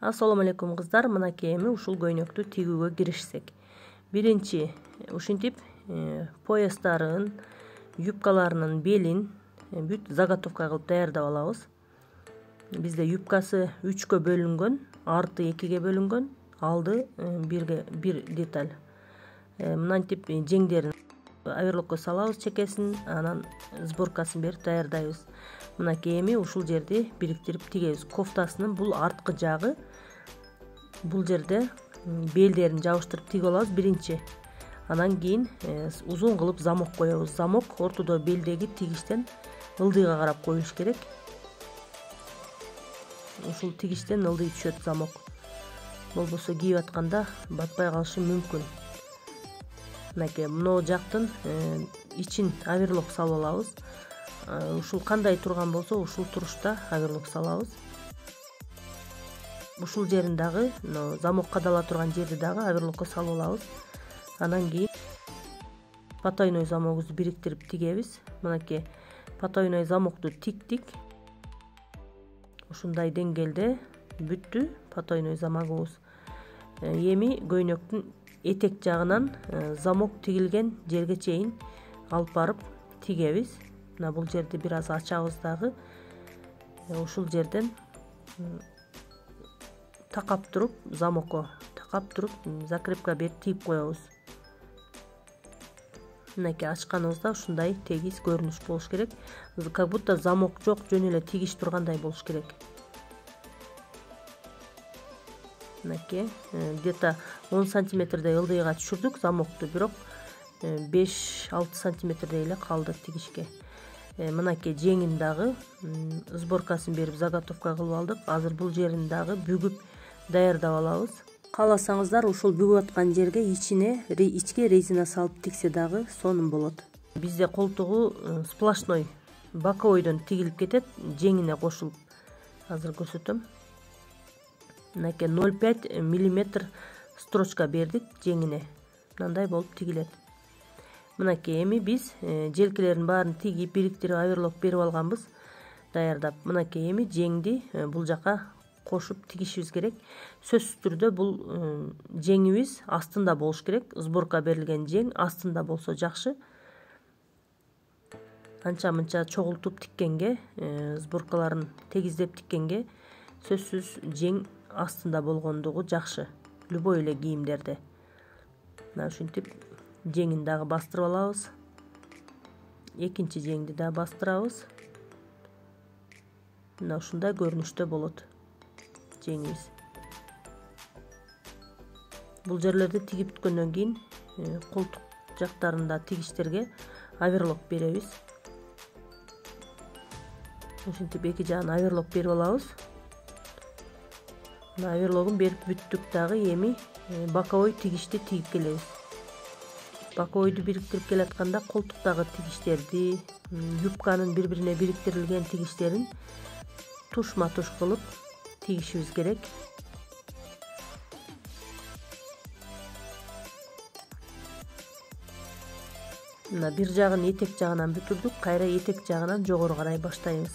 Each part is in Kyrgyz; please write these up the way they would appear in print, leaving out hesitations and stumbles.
Assalamu алейкум кыздар, мынакей эми ушул көйнөктү тигүүгө киришсек. Биринчи ушинтип поястарын, юбкаларынын белин бүт заготовка кылып даярдап алабыз. Бизде юбкасы 3кө бөлүнгөн, арты 2ге бөлүнгөн, алды 1 деталь. Мынантип жеңдерин оверлокко салабыз, чекесин, анан сборкасын берип даярдайбыз. Мынакей эми ушул жерди бириктирип тигебиз. Кофтасынын бул арткы жагы, бул жерде белдерин жабыштырып тигип алабыз биринчи. Анан кийин узун кылып замок коебуз. Замок ортодо белдеги тигиштен ылдыйга карап коюш керек. Ушул тигиштен ылдый түшөт замок. Болбосо кийип атканда батпай калышы мүмкүн. Мынакей мына жактын ичин оверлок салып алабыз. Ушул кандай турган болсо, ушул турушта оверлок салабыз. Ушул жерин дагы, замок кадала турган жерди дагы оверлокко салып алабыз. Анан кийин потайной замогубузду бириктирип тигебиз. Мынакей потайной замокту тиктик. Ушундай деңгээлде бүттү потайной замогубуз. Эми көйнөктүн этек жагынан замок тигилген жерге чейин алып барып тигебиз. Мына бул жерди бир аз ачабыз дагы. Ушул жерден такап туруп, замокко такап туруп, закрепка берип тигип коебуз. Мынакей ачканыбызда ушундай тегиз көрүнүш болуш керек. Как будто замок жок, жөн эле тигиш тургандай болуш керек. Мынакей где-то 10 сантиметрдей ылдыйга түшүрдүк замокту, бирок 5-6 сантиметрдей эле калды тигишке. Мынакей жеңин дагы сборкасын берип заготовка кылып алдык. Азыр бул жерин дагы бүгүп даярдап алабыз. Кааласаңыздар ушул бүгүп аткан жерге ичке резина салып тиксе дагы сонун болот. Бизде колтугу сплошной боковойдон тигилип кетет, жеңине кошулуп. Азыр көрсөтөм. Мынакей 0,5 мм строчка бердик жеңине. Мындай болуп тигилет. Мынакей эми биз желкелерин баарын тигип, бириктирип, оверлок берип алганбыз, даярдап. Мынакей эми жеңди бул жака кошуп тигишибиз керек. Сөзсүз түрдө бул жеңибиз астында болуш керек. Сборка берилген жең астында болсо жакшы. Анча-мынча чогултуп тиккенге, сборкаларын тегиздеп тиккенге сөзсүз жең астында болгондугу жакшы. Любой эле кийимдерде. Мына ушинтип жеңин дагы бастырып алабыз. Экинчи жеңди да бастырабыз. Мына ушундай көрүнүштө болот жеңибиз. Бул жерлерди тигип бүткөндөн кийин колтук жактарында тигиштерге оверлок беребиз. Ушинтип эки жагын оверлок берип алабыз. Мына оверлогун берип бүттүк дагы, эми боковой тигишти тигип келебиз. Боковойду бириктирип келатканда колтуктагы тигиштерди, юбканын бири-бирине бириктирилген тигиштерин тушма-туш кылып тигишибиз керек. Мына бир жагын этек жагынан бүтүрдүк, кайра этек жагынан жогору карай баштайбыз.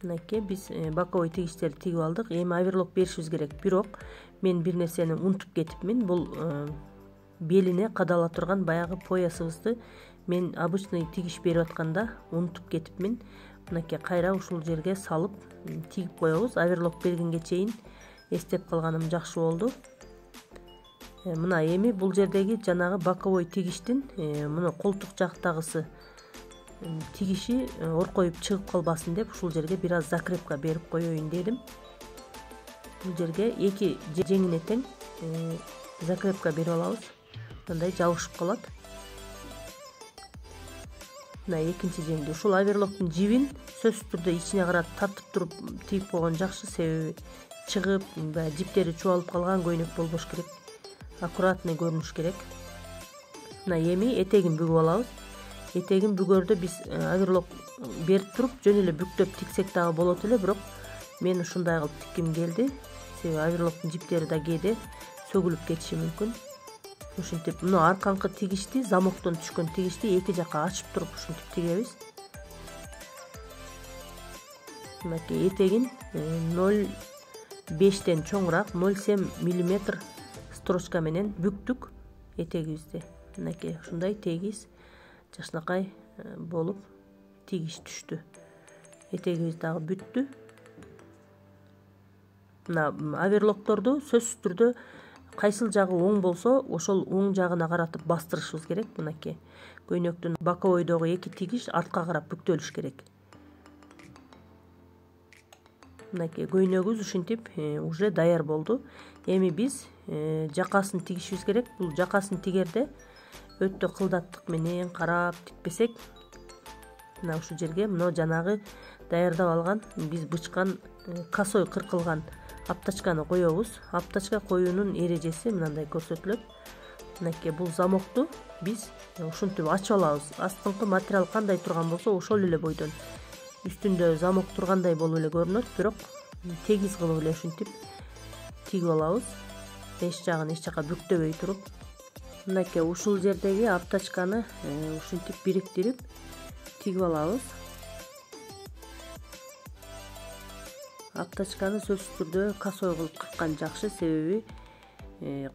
Мынакей биз боковой тигиштерди тигип алдык. Эми оверлок беришибиз керек. Бирок мен бир нерсени унутуп кетипмин. Бул белине кадала турган баягы поясыбызды мен обычный тигиш берип атканда унутуп кетипмин. Мынакей кайра ушул жерге салып тигип коебуз. Оверлок бергенге чейин эстеп калганым жакшы болду. Мына эми бул жердеги жанагы боковой тигиштин мына колтук жактагысы тигиши оркоюп чыгып калбасын деп ушул жерге бир аз закрепка берип коеюн дедим. Бул жерге эки жеңине тең закрепка берип алабыз. Мындай жабышып калат. Мына экинчи жеңди. Ушул оверлоктун жибин сөзсүз түрдө ичине карап тартып туруп тигип койгон жакшы, себеби чыгып, жиптери чубалып калган көйнөк болбош керек. Аккуратный көрүнүш керек. Мына эми этегин бүгүп алабыз. Этегин бүгөрдө биз оверлок берип туруп, жөн эле бүктөп тиксек дагы болот эле, бирок мен ушундай кылып тикким келди. Себеби оверлоктун жиптери да кээде сөгүлүп кетиши мүмкүн. Ушинтип мына арканкы тигишти, замоктон түшкөн тигишти эки жакка ачып туруп ушинтип тигебиз. мынакей этегин 0,5тен чоңураак 0,7 мм строчка менен бүктүк этегибизди. Мынакей ушундай тегиз жакшынакай болуп тигиш түштү. Этегибиз дагы бүттү. Мына оверлокторду сөзсүз түрдө кайсыл жагы оң болсо, ошол оң жагына каратып бастырышыбыз керек. Мынакей көйнөктүн боковойдогу эки тигиш артка карап бүктөлүш керек. Мынакей көйнөгүбүз ушинтип уже даяр болду. Эми биз жакасын тигишибиз керек. Бул жакасын тигерде өтө кылдаттык менен карап тикпесек, мына ушул жерге мына жанагы даярдап алган биз бычкан косой кыркылган аптачканы коебуз. Аптачка коюунун эрежеси мындай көрсөтүлөт. Мынакей бул замокту биз ушинтип ачып алабыз. Астыңкы материал кандай турган болсо, ошол эле бойдон үстүндө замок тургандай болуп эле көрүнөт, бирок тегиз кылып эле ушинтип тигип алабыз. Эч жагын эч жака бүктөбөй туруп. Мынакей ушул жердеги аптачканы ушинтип бириктирип тигип алабыз. Аптачканы сөзсүз түрдө косой кылып кырккан жакшы, себеби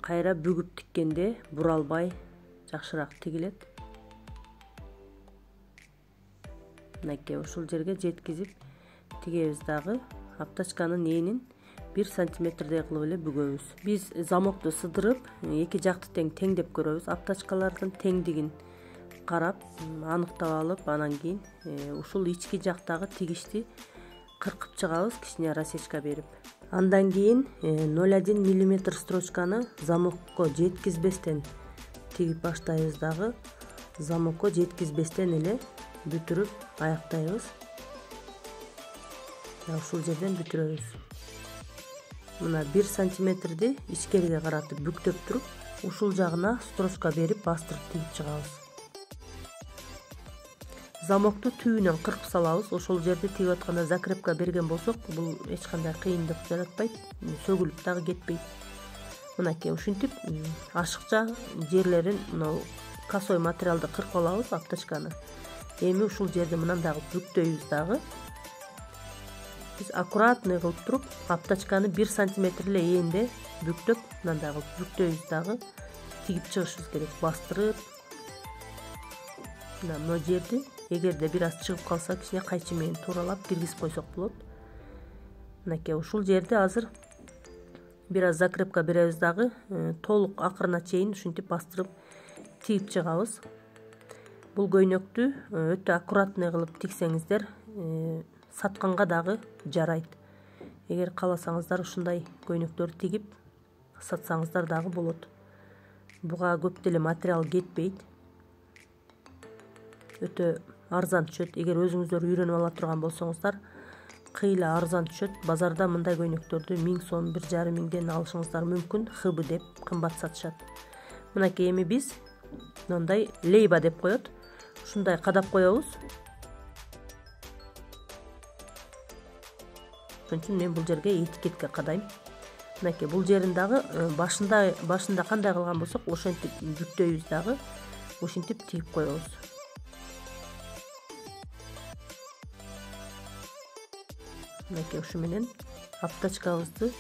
кайра бүгүп тиккенде буралбай жакшыраак тигилет. Мынакей ушул жерге жеткизип тигебиз дагы. Аптачканын энин 1 сантиметрдей кылып эле бүгөбүз. Биз замокту сыдырып, эки жакты тең теңдеп көрөбүз. Аптачкалардын теңдигин карап, аныктап алып, анан кийин ушул ички жактагы тигишти кыркып чыгабыз, кичине расечка берип. Андан кийин 0,1 мм строчканы замокко жеткизбестен тигип баштайбыз дагы. Замокко жеткизбестен эле бүтүрүп аяктайбыз. Ушул жерден бүтүрөбүз. Мына 1 сантиметрди ичкериге каратып бүктөп туруп, ушул жагына строчка берип бастырып тигип чыгабыз. Замокту түбүнөн кыркып салабыз. Ошол жерди тигип атканда закрепка берген болсок, бул эч кандай кыйындык жаратпайт, сөгүлүп дагы кетпейт. Мынакей ушинтип ашыкча жерлерин мына косой материалды кыркып алабыз, аптачканы. Эми ушул жерди мындай кылып бүктөйбүз дагы. Биз аккуратный кылып туруп, аптачканы 1 сантиметр эле энде бүктөп, мындай кылып бүктөйбүз дагы, тигип чыгышыбыз керек, бастырып. Мына жерди эгерде бир аз чыгып калса, кичине кайчы менен тууралап киргизип койсок болот. Мынакей ушул жерди азыр бир аз закрепка беребиз дагы, толук акырына чейин ушинтип бастырып тигип чыгабыз. Бул көйнөктү өтө аккуратный кылып тиксеңиздер, сатканга дагы жарайт. Эгер кааласаңыздар ушундай көйнөктөрдү тигип сатсаңыздар дагы болот. Буга көп деле материал кетпейт. Өтө арзан түшөт. Эгер өзүңүздөр үйрөнүп ала турган болсоңуздар, кыйла арзан түшөт. Базарда мындай көйнөктөрдү 1000 сом, 1,5 миңден алышыңыздар мүмкүн. ХБ деп кымбат сатышат. Мынакей эми биз мындай лейба деп коет. Ушундай кадап коебуз. Ошон үчүн мен бул жерге этикетке кадайм. Мынакей бул жерин дагы башында кандай кылган болсок, ошентип бүктөйбүз дагы, ушинтип тигип коебуз. Мынакей ушу менен аптачкабызды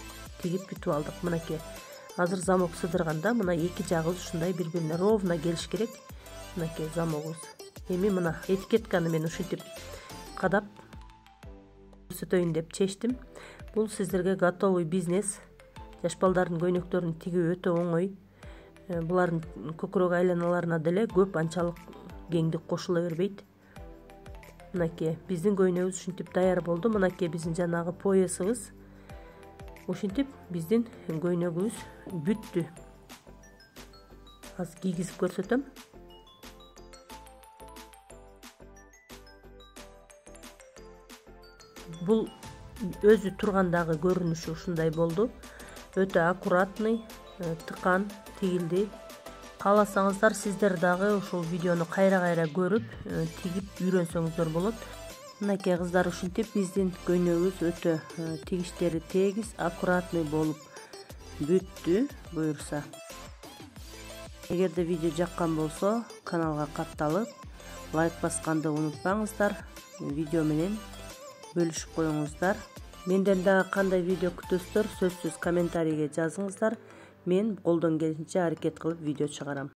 тигип бүтүп алдык. Мынакей азыр замок сыдырганда мына эки жагыбыз ушундай бири-бирине ровно келиш керек. Мынакей замогубуз. Эми мына этикетканы мен ушинтип кадап көрсөтөйүн деп чечтим. Бул сиздерге готовый бизнес. Жаш балдардын көйнөктөрүн тигүү өтө оңой. Булардын көкүрөк айланаларына деле көп анчалык кеңдик кошула бербейт. Мынакей биздин көйнөгүбүз ушинтип даяр болду. Мынакей биздин жанагы поясыбыз. Ушинтип биздин көйнөгүбүз бүттү. Аз кийгизип көрсөтөм. Бул өзү тургандагы көрүнүшү ушундай болду. Өтө аккуратный, тыкан тигилди. Кааласаңыздар сиздер дагы ушул видеону кайра-кайра көрүп, тигип үйрөнсөңүздөр болот. Мынакей кыздар ушинтип биздин көйнөгүбүз өтө тигиштери тегиз, аккуратный болуп бүттү буюрса. Эгерде видео жаккан болсо, каналга катталып, лайк басканды унутпаңыздар. Видео менен бөлүшүп коюңуздар. Менден дагы кандай видео күтөсүздөр сөзсүз комментарийге жазыңыздар. Мен колдон келишинче аракет кылып видео чыгарам.